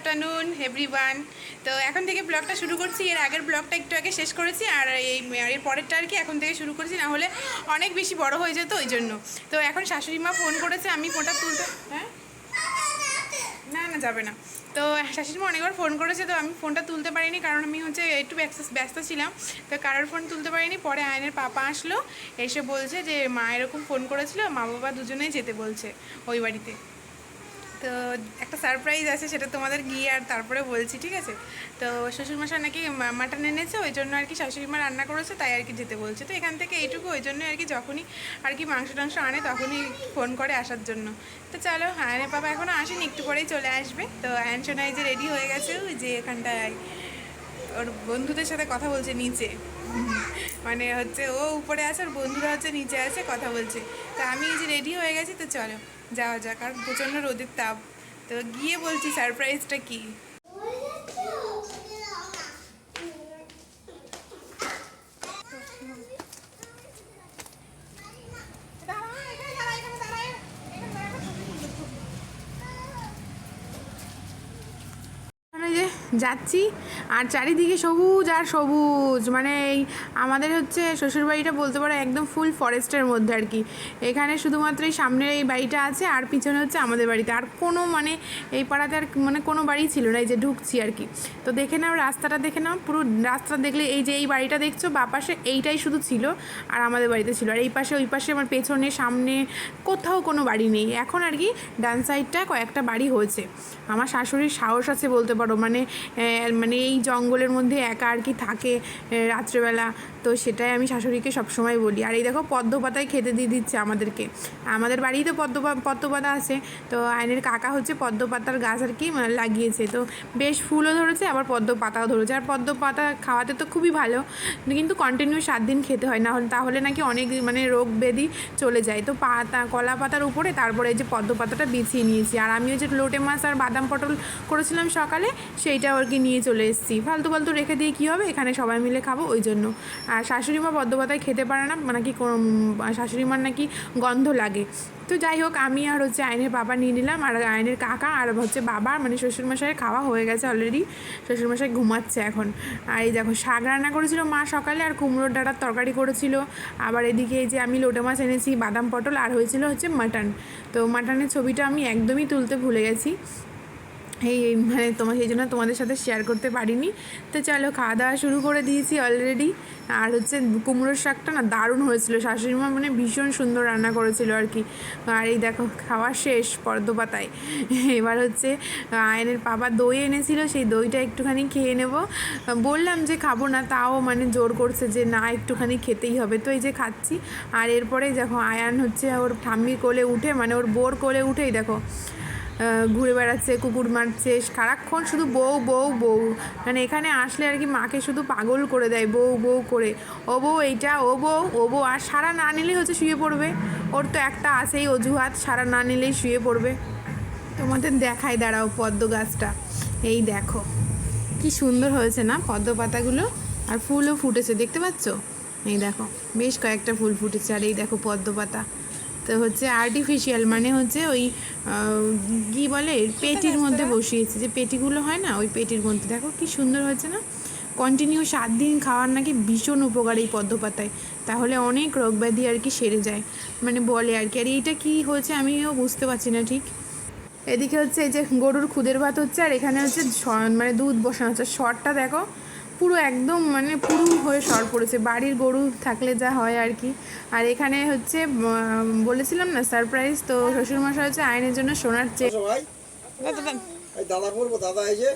Afternoon everyone. তো এখন থেকে ব্লগটা শুরু করছি। এর আগের ব্লগটা একটু আগে শেষ করেছি, আর এর পরেরটা আর কি এখন থেকে শুরু করছি, না হলে অনেক বেশি বড় হয়ে যেত ওই জন্য। তো এখন শাশুড়ি মা ফোন করেছে, আমি ফোনটা তুলতে না না যাবে না। তো শাশুড়ি মা অনেকবার ফোন করেছে, তো আমি ফোনটা তুলতে পারিনি, কারণ আমি হচ্ছে একটু ব্যস্ত ছিলাম। তো কারোর ফোন তুলতে পারিনি। পরে আয়নের পাপা আসলো, এসে বলছে যে মা এরকম ফোন করেছিল, মা বাবা দুজনেই যেতে বলছে ওই বাড়িতে। তো একটা সারপ্রাইজ আছে, সেটা তোমাদের গিয়ে আর তারপরে বলছি, ঠিক আছে? তো শ্বশুরমশাই নাকি মাটন এনেছে, ওই জন্য আর কি শাশুড়ি মা রান্না করেছে, তাই আর কি যেতে বলছে। তো এখান থেকে এইটুকু, ওই জন্য আর কি যখনই আর কি মাংস টাংস আনে তখনই ফোন করে আসার জন্য। তো চলো, আয়নের পাপা এখনও আসেনি, একটু পরেই চলে আসবে। তো আয়ন সোনাই যে রেডি হয়ে গেছে, ওই যে এখানটায় ওর বন্ধুদের সাথে কথা বলছে নিচে, মানে হচ্ছে ও উপরে আছে, ওর বন্ধুরা হচ্ছে নিচে আছে, কথা বলছে। তো আমি এই যে রেডি হয়ে গেছি, তো চলো যাওয়া যাক। আর প্রচণ্ড রোদের তাপ, তো গিয়ে বলছি সারপ্রাইজটা কি। যাচ্ছি, আর চারিদিকে সবুজ আর সবুজ, মানে এই আমাদের হচ্ছে শ্বশুরবাড়িটা বলতে পারো একদম ফুল ফরেস্টের মধ্যে আর কি। এখানে শুধুমাত্র এই সামনের এই বাড়িটা আছে, আর পিছনে হচ্ছে আমাদের বাড়িতে। আর কোনো মানে এই পাড়াতে আর মানে কোনো বাড়ি ছিল না, এই যে ঢুকছি আর কি। তো দেখে নাও রাস্তাটা, দেখে নাও পুরো রাস্তা দেখলে এই যে এই বাড়িটা দেখছো বা পাশে, এইটাই শুধু ছিল আর আমাদের বাড়িতে ছিল। আর এই পাশে ওই পাশে আমার পেছনে সামনে কোথাও কোনো বাড়ি নেই এখন আর কি। ডান সাইডটা কয়েকটা বাড়ি হয়েছে। আমার শাশুড়ির সাহস আছে বলতে পারো, মানে এই জঙ্গলের মধ্যে একা আর কি থাকে রাত্রেবেলা। তো সেটাই আমি শাশুড়িকে সবসময় বলি। আর এই দেখো পদ্ম পাতায় খেতে দিয়ে দিচ্ছে আমাদেরকে। আমাদের বাড়িতে পদ্ম পাতা আছে, তো আয়নের কাকা হচ্ছে পদ্ম পাতার গাছ আর কি লাগিয়েছে। তো বেশ ফুলও ধরেছে, আবার পদ্ম পাতাও ধরেছে। আর পদ্ম পাতা খাওয়াতে তো খুবই ভালো, কিন্তু কন্টিনিউ 7 দিন খেতে হয়, না হলে তাহলে নাকি অনেক মানে রোগ ব্যাধি চলে যায়। তো কলা পাতার উপরে তারপরে এই যে পদ্ম পাতাটা বিছিয়ে নিয়েছি। আর আমি ওই যে লোটে মাছ আর বাদাম পটল করেছিলাম সকালে, সেইটা আর কি নিয়ে চলে এসেছি। ফালতু রেখে দিয়ে কী হবে, এখানে সবাই মিলে খাবো ওই জন্য। আর শাশুড়ি মা পদ্ম পাতায় খেতে পারে না, নাকি শাশুড়ি মার নাকি গন্ধ লাগে। তো যাই হোক, আমি আর হচ্ছে আয়নের বাবা নিয়ে নিলাম, আর আয়নের কাকা আর হচ্ছে বাবা মানে শ্বশুরমশাইয়ের খাওয়া হয়ে গেছে অলরেডি। শ্বশুরমশাই ঘুমাচ্ছে এখন। আর এই দেখো শাক রান্না করেছিল মা সকালে, আর কুমড়োর ডাঁটার তরকারি করেছিল। আবার এদিকে এই যে আমি লোটে মাছ এনেছি, বাদাম পটল, আর হয়েছিল হচ্ছে মাটন। তো মাটনের ছবিটা আমি একদমই তুলতে ভুলে গেছি, এই মানে সেই জন্য তোমাদের সাথে শেয়ার করতে পারিনি। তো চলো, খাওয়া দাওয়া শুরু করে দিয়েছি অলরেডি। আর হচ্ছে কুমড়োর শাকটা না দারুণ হয়েছিল, শাশুড়ি মা মানে ভীষণ সুন্দর রান্না করেছিল আর কি। আর এই দেখো খাওয়া শেষ পদ্ম পাতায়। এবার হচ্ছে আয়নের বাবা দই এনেছিল, সেই দইটা একটুখানি খেয়ে নেব। বললাম যে খাবো না, তাও মানে জোর করছে যে না একটুখানি খেতেই হবে। তো এই যে খাচ্ছি। আর এরপরে দেখো আয়ান হচ্ছে ওর ঠাম্মির কোলে উঠে, মানে ওর বোর কোলে উঠেই দেখো ঘুরে বেড়াচ্ছে, কুকুর মারছে সারাক্ষণ, শুধু বউ বউ বউ। মানে এখানে আসলে আর কি মাকে শুধু পাগল করে দেয়, বউ বউ করে। ও বউ এইটা, ও বউ। আর সারা না নিলেই হচ্ছে শুয়ে পড়বে। ওর তো একটা আছেই অজুহাত, সারা না নিলেই শুয়ে পড়বে। তোমাদের দেখায় দাঁড়াও পদ্ম গাছটা, এই দেখো কি সুন্দর হয়েছে না পদ্ম পাতাগুলো। আর ফুলও ফুটেছে, দেখতে পাচ্ছ? এই দেখো বেশ কয়েকটা ফুল ফুটেছে। আর এই দেখো পদ্ম পাতা তো হচ্ছে আর্টিফিশিয়াল, মানে হচ্ছে ওই কী বলে পেটির মধ্যে বসিয়েছে, যে পেটিগুলো হয় না, ওই পেটির মধ্যে। দেখো কি সুন্দর হয়েছে না। কন্টিনিউ 7 দিন খাওয়ার নাকি ভীষণ উপকার এই পদ্ম পাতায়, তাহলে অনেক রোগ ব্যাধি আর কি সেরে যায়, মানে বলে আর কি। আর এইটা কী হয়েছে আমিও বুঝতে পারছি না ঠিক। এদিকে হচ্ছে এই যে গরুর খুদের ভাত হচ্ছে, আর এখানে হচ্ছে মানে দুধ বসানো হচ্ছে। শরটা দেখো পুরো একদম মানে পুরো হয়ে সর পড়েছে, বাড়ির গরু থাকলে যা হয় আর কি। আর এখানে হচ্ছে বলেছিলাম না সারপ্রাইজ, তো শ্বশুরমশাই হচ্ছে আয়নের জন্য সোনার চেক। দাদা করবো, দাদা এই যে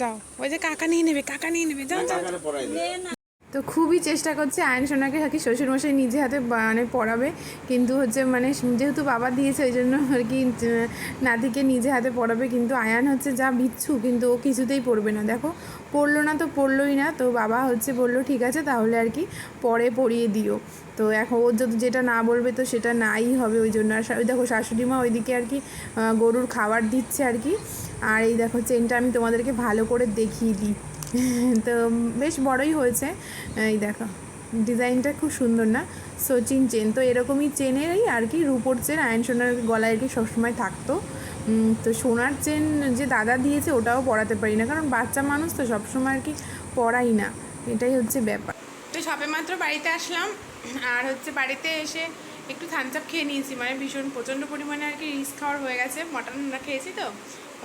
যাও, ওই যে কাকা নিয়ে নেবে যাও। তো খুবই চেষ্টা করছে আয়ন সোনাকে আর কি শ্বশুরমশাই নিজে হাতে মানে পড়াবে, কিন্তু হচ্ছে মানে যেহেতু বাবা দিয়েছে ওই জন্য আর কি নাতিকে নিজে হাতে পড়াবে। কিন্তু আয়ান হচ্ছে যা বিচ্ছু, কিন্তু ও কিছুতেই পড়বে না। দেখো পড়লো না তো পড়লোই না। তো বাবা হচ্ছে বললো ঠিক আছে তাহলে আর কি পরে পড়িয়ে দিও। তো এখন ও যদি যেটা না বলবে তো সেটা নাই হবে, ওই জন্য। আর ওই দেখো শাশুড়ি মা ওইদিকে আর কি গরুর খাবার দিচ্ছে আর কি। আর এই দেখো চেনটা আমি তোমাদেরকে ভালো করে দেখিয়ে দিই। তো বেশ বড়ই হয়েছে, এই দেখো ডিজাইনটা খুব সুন্দর না। সচিন চেন। তো এরকমই চেনেরই আর কি, রূপোর চেন আয়ন সোনার গলায় আর কি সবসময় থাকতো। তো সোনার চেন যে দাদা দিয়েছে ওটাও পরাতে পারি না, কারণ বাচ্চা মানুষ তো সবসময় আর কি পরাই না, এটাই হচ্ছে ব্যাপার। তো সবে মাত্র বাড়িতে আসলাম, আর হচ্ছে বাড়িতে এসে একটু থামস আপ খেয়ে নিয়েছি, মানে ভীষণ প্রচণ্ড পরিমাণে আর কি রিস্ক খাওয়ার হয়ে গেছে, মটন খেয়েছি তো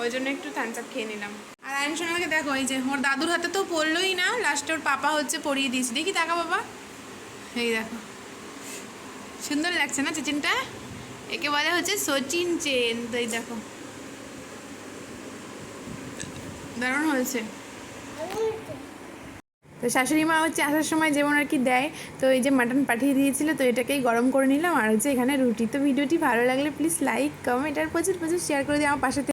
ওই জন্য একটু থামস আপ খেয়ে নিলাম। আর আয়ন সোনাকে দেখো, এই যে ওর দাদুর হাতে তো পড়লোই না, লাস্টে ওর পাপা হচ্ছে পরিয়ে দিয়েছি। দেখি টাকা বাবা, এই দেখো সুন্দর লাগছে না চেনটা, একে বলে হচ্ছে সচিন চেন। তো এই দেখো দারুণ হয়েছে। তো শাশুড়ি মা হচ্ছে আসার সময় যেমন আর কি দেয়, তো এই যে মাটন পাঠিয়ে দিয়েছিল, তো এটাকেই গরম করে নিলাম, আর হচ্ছে এখানে রুটি। তো ভিডিওটি ভালো লাগলে প্লিজ লাইক কমেন্ট আর প্রচুর প্রচুর শেয়ার করে দিও আমার পাশে।